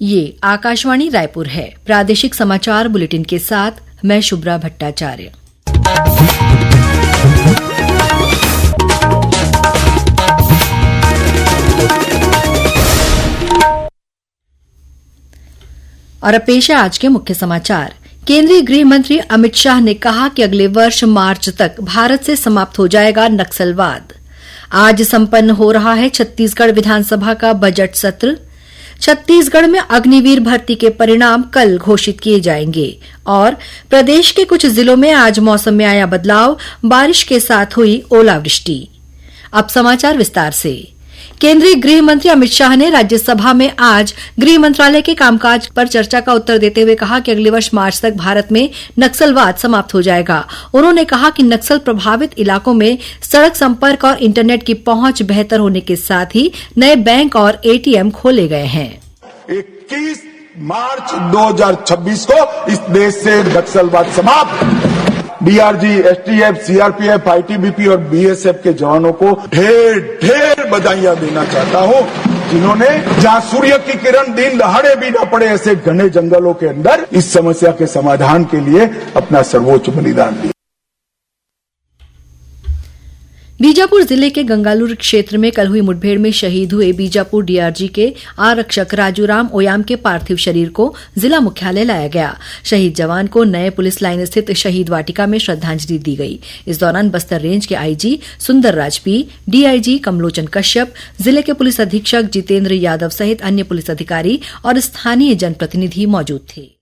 ये आकाशवाणी रायपुर है। प्रादेशिक समाचार बुलेटिन के साथ मैं शुभ्रा भट्टाचार्य। और अब पेश है आज के मुख्य समाचार। केंद्रीय गृह मंत्री अमित शाह ने कहा कि अगले वर्ष मार्च तक भारत से समाप्त हो जाएगा नक्सलवाद। आज संपन्न हो रहा है छत्तीसगढ़ विधानसभा का बजट सत्र। छत्तीसगढ़ में अग्निवीर भर्ती के परिणाम कल घोषित किए जाएंगे। और प्रदेश के कुछ जिलों में आज मौसम में आया बदलाव, बारिश के साथ हुई ओलावृष्टि। अब समाचार विस्तार से। केंद्रीय गृह मंत्री अमित शाह ने राज्यसभा में आज गृह मंत्रालय के कामकाज पर चर्चा का उत्तर देते हुए कहा कि अगले वर्ष मार्च तक भारत में नक्सलवाद समाप्त हो जाएगा। उन्होंने कहा कि नक्सल प्रभावित इलाकों में सड़क संपर्क और इंटरनेट की पहुंच बेहतर होने के साथ ही नए बैंक और एटीएम खोले गए हैं। 21 मार्च 2026 को इस देश से नक्सलवाद समाप्त। डीआरजी, एसटीएफ, सीआरपीएफ, आईटीबीपी और बीएसएफ के जवानों को ढेर ढेर बधाइयां देना चाहता हूं, जिन्होंने जहां सूर्य की किरण दिन दहाड़े भी न पड़े ऐसे घने जंगलों के अंदर इस समस्या के समाधान के लिए अपना सर्वोच्च बलिदान दिया। बीजापुर जिले के गंगालूर क्षेत्र में कल हुई मुठभेड़ में शहीद हुए बीजापुर डीआरजी के आरक्षक राजूराम ओयाम के पार्थिव शरीर को जिला मुख्यालय लाया गया। शहीद जवान को नए पुलिस लाइन स्थित शहीद वाटिका में श्रद्धांजलि दी गई। इस दौरान बस्तर रेंज के IG Sundarraj P, DIG Kamlochan Kashyap, जिले के पुलिस अधीक्षक जितेंद्र यादव सहित अन्य पुलिस अधिकारी और स्थानीय जनप्रतिनिधि मौजूद थे।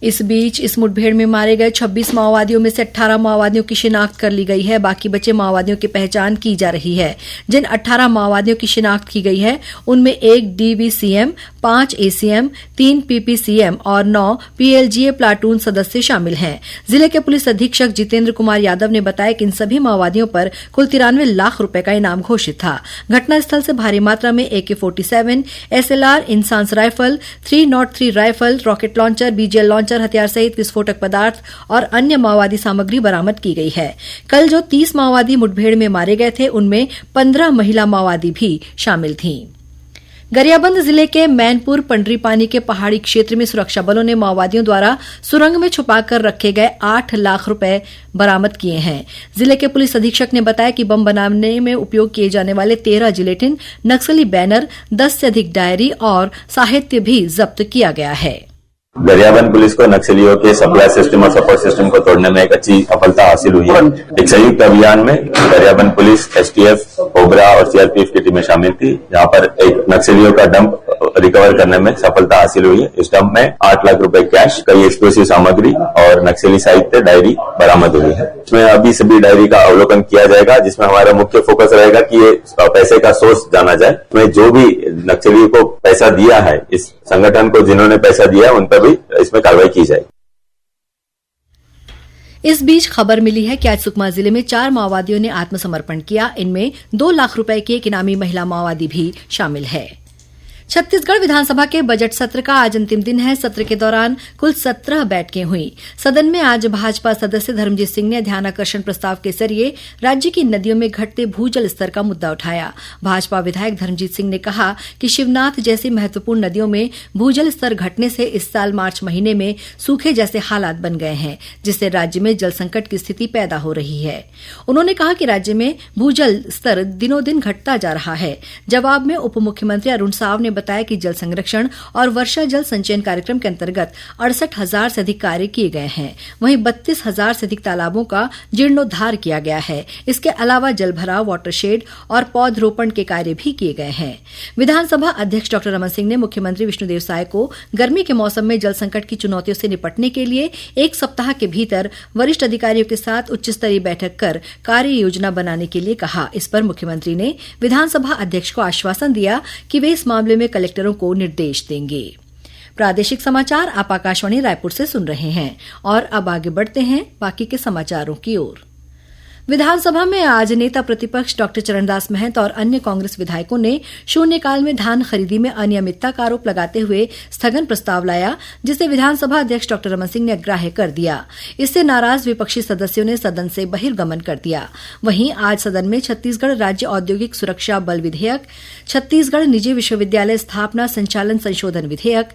इस बीच इस मुठभेड़ में मारे गए 26 माओवादियों में से 18 माओवादियों की शिनाख्त कर ली गई है। बाकी बचे माओवादियों की पहचान की जा रही है। जिन 18 माओवादियों की शिनाख्त की गई है उनमें 1 डीवीसीएम, 5 एसीएम, 3 पीपीसीएम और 9 पीएलजीए प्लाटून सदस्य शामिल हैं। जिले के पुलिस अधीक्षक जितेंद्र कुमार यादव ने बताया कि इन सभी माओवादियों पर कुल 93 लाख रुपए का इनाम घोषित था। घटनास्थल से भारी मात्रा में AK-47, SLR, INSAS rifle, 303 rifle, rocket launcher, BGL launcher, हथियार सहित विस्फोटक पदार्थ और अन्य माओवादी सामग्री बरामद की गई है। कल जो 30 माओवादी मुठभेड़ में मारे गए थे उनमें 15 महिला माओवादी भी शामिल थीं। गरियाबंद जिले के मैनपुर पंडरीपानी के पहाड़ी क्षेत्र में सुरक्षा बलों ने माओवादियों द्वारा सुरंग में छुपाकर रखे गए 8 लाख रुपए बरामद किए हैं। जिले के पुलिस अधीक्षक ने बताया कि बम बनाने में उपयोग किए जाने वाले 13 जिलेटिन, नक्सली बैनर, 10 से अधिक डायरी और साहित्य भी जब्त किया गया है। गरियाबंद पुलिस को नक्सलियों के सप्लाई सिस्टम और सपोर्ट सिस्टम को तोड़ने में एक अच्छी सफलता हासिल हुई है। एक संयुक्त अभियान में गरियाबंद पुलिस, एसटीएफ, कोबरा और सीआरपीएफ की टीमें शामिल थी, जहां पर एक नक्सलियों का डंप रिकवर करने में सफलता हासिल हुई है। इस डंप में 8 लाख रुपए कैश, कई एक्सप्लोसिव सामग्री और नक्सली साहित्य डायरी बरामद हुई है। इसमें अभी सभी डायरी का अवलोकन किया जाएगा, जिसमें हमारा मुख्य फोकस रहेगा कि ये पैसे का सोर्स जाना जाए। इसमें जो भी नक्सलियों को पैसा दिया है, इस संगठन को जिन्होंने पैसा दिया है उन पर भी इसमें कार्रवाई की जाएगी। इस बीच खबर मिली है कि आज सुकमा जिले में 4 माओवादियों ने आत्मसमर्पण किया। इनमें 2 लाख रुपए की एक इनामी महिला माओवादी भी शामिल है। छत्तीसगढ़ विधानसभा के बजट सत्र का आज अंतिम दिन है। सत्र के दौरान कुल 17 बैठकें हुई। सदन में आज भाजपा सदस्य धर्मजीत सिंह ने ध्यानाकर्षण प्रस्ताव के जरिए राज्य की नदियों में घटते भूजल स्तर का मुद्दा उठाया। भाजपा विधायक धर्मजीत सिंह ने कहा कि शिवनाथ जैसी महत्वपूर्ण नदियों में भूजल स्तर घटने से इस साल मार्च महीने में सूखे जैसे हालात बन गए हैं, जिससे राज्य में जल संकट की स्थिति पैदा हो रही है। उन्होंने कहा कि राज्य में भूजल स्तर दिनों दिन घटता जा रहा है। जवाब में उप मुख्यमंत्री अरुण साव ने बताया कि जल संरक्षण और वर्षा जल संचयन कार्यक्रम के अंतर्गत 68,000 से अधिक कार्य किए गए हैं। वहीं 32,000 से अधिक तालाबों का जीर्णोद्धार किया गया है। इसके अलावा जलभराव, वाटरशेड और पौधरोपण के कार्य भी किए गए हैं। विधानसभा अध्यक्ष डॉ रमन सिंह ने मुख्यमंत्री विष्णुदेव साय को गर्मी के मौसम में जल संकट की चुनौतियों से निपटने के लिए 1 सप्ताह के भीतर वरिष्ठ अधिकारियों के साथ उच्च स्तरीय बैठक कर कार्य योजना बनाने के लिए कहा। इस पर मुख्यमंत्री ने विधानसभा अध्यक्ष को आश्वासन दिया कि वे इस मामले में कलेक्टरों को निर्देश देंगे। प्रादेशिक समाचार आप आकाशवाणी रायपुर से सुन रहे हैं और अब आगे बढ़ते हैं बाकी के समाचारों की ओर। विधानसभा में आज नेता प्रतिपक्ष डॉक्टर चरणदास महंत और अन्य कांग्रेस विधायकों ने शून्यकाल में धान खरीदी में अनियमितता का आरोप लगाते हुए स्थगन प्रस्ताव लाया, जिसे विधानसभा अध्यक्ष डॉक्टर रमन सिंह ने अग्राह्य कर दिया। इससे नाराज विपक्षी सदस्यों ने सदन से बहिर्गमन कर दिया। वहीं आज सदन में छत्तीसगढ़ राज्य औद्योगिक सुरक्षा बल विधेयक, छत्तीसगढ़ निजी विश्वविद्यालय स्थापना संचालन संशोधन विधेयक,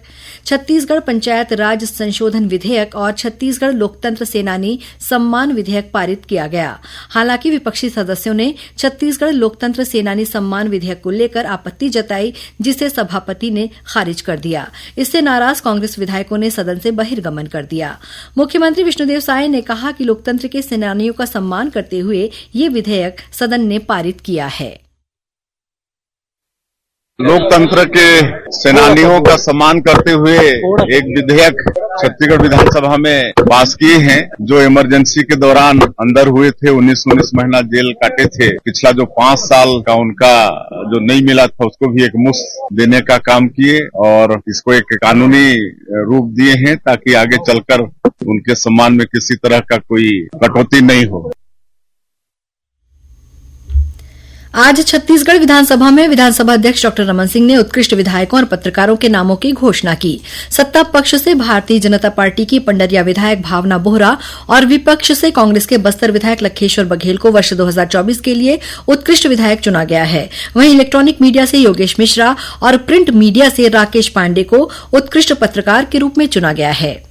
छत्तीसगढ़ पंचायत राज संशोधन विधेयक और छत्तीसगढ़ लोकतंत्र सेनानी सम्मान विधेयक पारित किया गया। हालांकि विपक्षी सदस्यों ने छत्तीसगढ़ लोकतंत्र सेनानी सम्मान विधेयक को लेकर आपत्ति जताई, जिसे सभापति ने खारिज कर दिया। इससे नाराज कांग्रेस विधायकों ने सदन से बहिर्गमन कर दिया। मुख्यमंत्री विष्णुदेव साय ने कहा कि लोकतंत्र के सेनानियों का सम्मान करते हुए ये विधेयक सदन ने पारित किया है। लोकतंत्र के सेनानियों का सम्मान करते हुए एक विधेयक छत्तीसगढ़ विधानसभा में पास किए हैं। जो इमरजेंसी के दौरान अंदर हुए थे, 19 महीना जेल काटे थे, पिछला जो 5 साल का उनका जो नहीं मिला था उसको भी एक मुश्त देने का काम किए और इसको एक कानूनी रूप दिए हैं ताकि आगे चलकर उनके सम्मान में किसी तरह का कोई कटौती नहीं हो। आज छत्तीसगढ़ विधानसभा में विधानसभा अध्यक्ष डॉक्टर रमन सिंह ने उत्कृष्ट विधायकों और पत्रकारों के नामों की घोषणा की। सत्ता पक्ष से भारतीय जनता पार्टी की पंडरिया विधायक भावना बोहरा और विपक्ष से कांग्रेस के बस्तर विधायक लखेश्वर बघेल को वर्ष 2024 के लिए उत्कृष्ट विधायक चुना गया है। वहीं इलेक्ट्रॉनिक मीडिया से योगेश मिश्रा और प्रिंट मीडिया से राकेश पांडे को उत्कृष्ट पत्रकार के रूप में चुना गया है।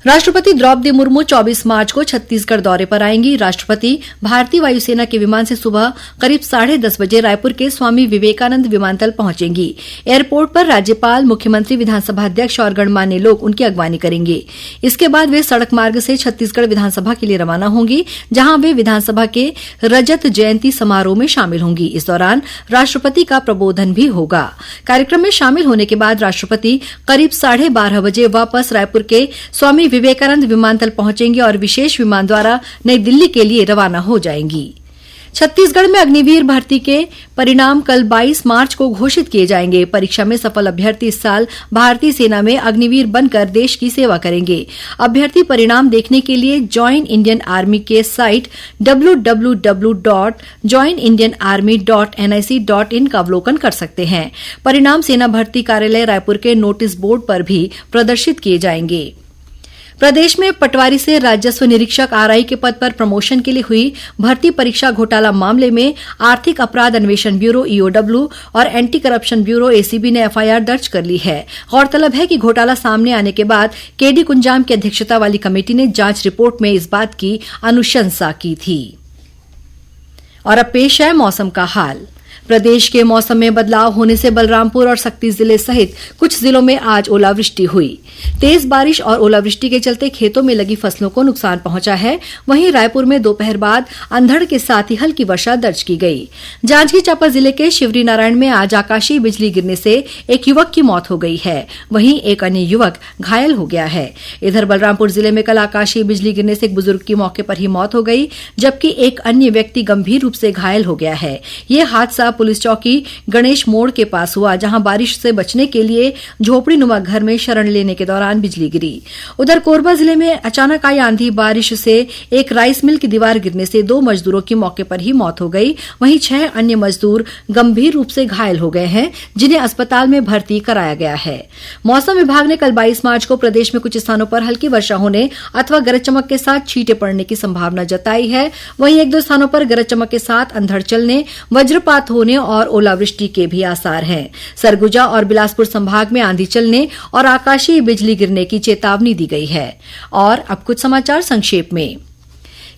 राष्ट्रपति द्रौपदी मुर्मू 24 मार्च को छत्तीसगढ़ दौरे पर आएंगी। राष्ट्रपति भारतीय वायुसेना के विमान से सुबह करीब 10:30 बजे रायपुर के स्वामी विवेकानंद विमानतल पहुंचेंगी। एयरपोर्ट पर राज्यपाल, मुख्यमंत्री, विधानसभा अध्यक्ष और गणमान्य लोग उनकी अगवानी करेंगे। इसके बाद वे सड़क मार्ग से छत्तीसगढ़ विधानसभा के लिए रवाना होंगी, जहां वे विधानसभा के रजत जयंती समारोह में शामिल होंगी। इस दौरान राष्ट्रपति का प्रबोधन भी होगा। कार्यक्रम में शामिल होने के बाद राष्ट्रपति करीब 12:30 बजे वापस रायपुर के स्वामी विवेकानंद विमानतल पहुंचेंगे और विशेष विमान द्वारा नई दिल्ली के लिए रवाना हो जाएंगी। छत्तीसगढ़ में अग्निवीर भर्ती के परिणाम कल 22 मार्च को घोषित किए जाएंगे। परीक्षा में सफल अभ्यर्थी इस साल भारतीय सेना में अग्निवीर बनकर देश की सेवा करेंगे। अभ्यर्थी परिणाम देखने के लिए ज्वाइन इंडियन आर्मी के साइट www.joinindianarmy.nic.in का अवलोकन कर सकते हैं। परिणाम सेना भर्ती कार्यालय रायपुर के नोटिस बोर्ड पर भी प्रदर्शित किए जाएंगे। प्रदेश में पटवारी से राजस्व निरीक्षक आरआई के पद पर प्रमोशन के लिए हुई भर्ती परीक्षा घोटाला मामले में आर्थिक अपराध अन्वेषण ब्यूरो ईओडब्ल्यू और एंटी करप्शन ब्यूरो एसीबी ने एफआईआर दर्ज कर ली है। गौरतलब है कि घोटाला सामने आने के बाद केडी कुंजाम की अध्यक्षता वाली कमेटी ने जांच रिपोर्ट में इस बात की अनुशंसा की थी। और अब पेश है मौसम का हाल। प्रदेश के मौसम में बदलाव होने से बलरामपुर और सक्ती जिले सहित कुछ जिलों में आज ओलावृष्टि हुई। तेज बारिश और ओलावृष्टि के चलते खेतों में लगी फसलों को नुकसान पहुंचा है। वहीं रायपुर में दोपहर बाद अंधड़ के साथ ही हल्की वर्षा दर्ज की गई। जांजगीर चांपा जिले के शिवरी नारायण में आज आकाशीय बिजली गिरने से एक युवक की मौत हो गई है। वहीं एक अन्य युवक घायल हो गया है। इधर बलरामपुर जिले में कल आकाशीय बिजली गिरने से एक बुजुर्ग की मौके पर ही मौत हो गई, जबकि एक अन्य व्यक्ति गंभीर रूप से घायल हो गया है। यह हादसा पुलिस चौकी गणेश मोड़ के पास हुआ, जहां बारिश से बचने के लिए झोपड़ी नुमा घर में शरण लेने के दौरान बिजली गिरी। उधर कोरबा जिले में अचानक आई आंधी बारिश से एक राइस मिल की दीवार गिरने से 2 मजदूरों की मौके पर ही मौत हो गई। वहीं 6 अन्य मजदूर गंभीर रूप से घायल हो गए हैं, जिन्हें अस्पताल में भर्ती कराया गया है। मौसम विभाग ने कल 22 मार्च को प्रदेश में कुछ स्थानों पर हल्की वर्षा होने अथवा गरज चमक के साथ छींटे पड़ने की संभावना जताई है। वहीं 1-2 स्थानों पर गरज चमक के साथ अंधड़ चलने, वज्रपात होने और ओलावृष्टि के भी आसार हैं। सरगुजा और बिलासपुर संभाग में आंधी चलने और आकाशीय बिजली गिरने की चेतावनी दी गई है। और अब कुछ समाचार संक्षेप में।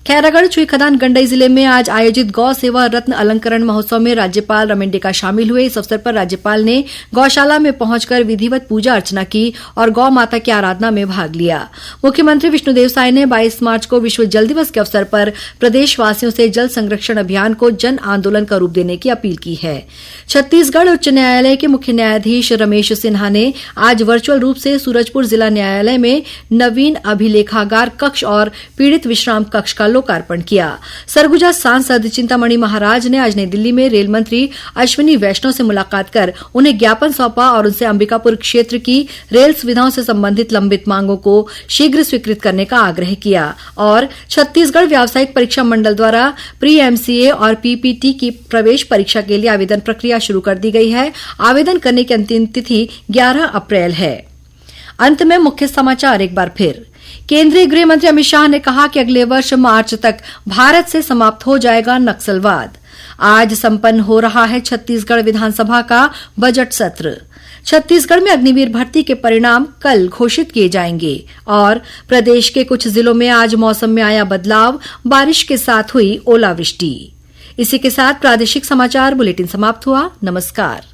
खैरागढ़ छुईखदान गंडई जिले में आज आयोजित गौ सेवा रत्न अलंकरण महोत्सव में राज्यपाल रमेन डेका शामिल हुए। इस अवसर पर राज्यपाल ने गौशाला में पहुंचकर विधिवत पूजा अर्चना की और गौ माता की आराधना में भाग लिया। मुख्यमंत्री विष्णुदेव साय ने 22 मार्च को विश्व जल दिवस के अवसर पर प्रदेशवासियों से जल संरक्षण अभियान को जन आंदोलन का रूप देने की अपील की है। छत्तीसगढ़ उच्च न्यायालय के मुख्य न्यायाधीश रमेश सिन्हा ने आज वर्चुअल रूप से सूरजपुर जिला न्यायालय में नवीन अभिलेखागार कक्ष और पीड़ित विश्राम कक्ष का लोकार्पण किया। सरगुजा सांसद चिंतामणि महाराज ने आज नई दिल्ली में रेल मंत्री अश्विनी वैष्णव से मुलाकात कर उन्हें ज्ञापन सौंपा और उनसे अंबिकापुर क्षेत्र की रेल सुविधाओं से संबंधित लंबित मांगों को शीघ्र स्वीकृत करने का आग्रह किया और छत्तीसगढ़ व्यावसायिक परीक्षा मंडल द्वारा प्री एमसीए और पीपीटी की प्रवेश परीक्षा के लिए आवेदन प्रक्रिया शुरू कर दी गई है। आवेदन करने की अंतिम तिथि 11 अप्रैल है। अंत में मुख्य समाचार एक बार फिर। केंद्रीय गृह मंत्री अमित शाह ने कहा कि अगले वर्ष मार्च तक भारत से समाप्त हो जाएगा नक्सलवाद। आज संपन्न हो रहा है छत्तीसगढ़ विधानसभा का बजट सत्र। छत्तीसगढ़ में अग्निवीर भर्ती के परिणाम कल घोषित किए जाएंगे और प्रदेश के कुछ जिलों में आज मौसम में आया बदलाव, बारिश के साथ हुई ओलावृष्टि। इसी के साथ प्रादेशिक समाचार बुलेटिन समाप्त हुआ। नमस्कार।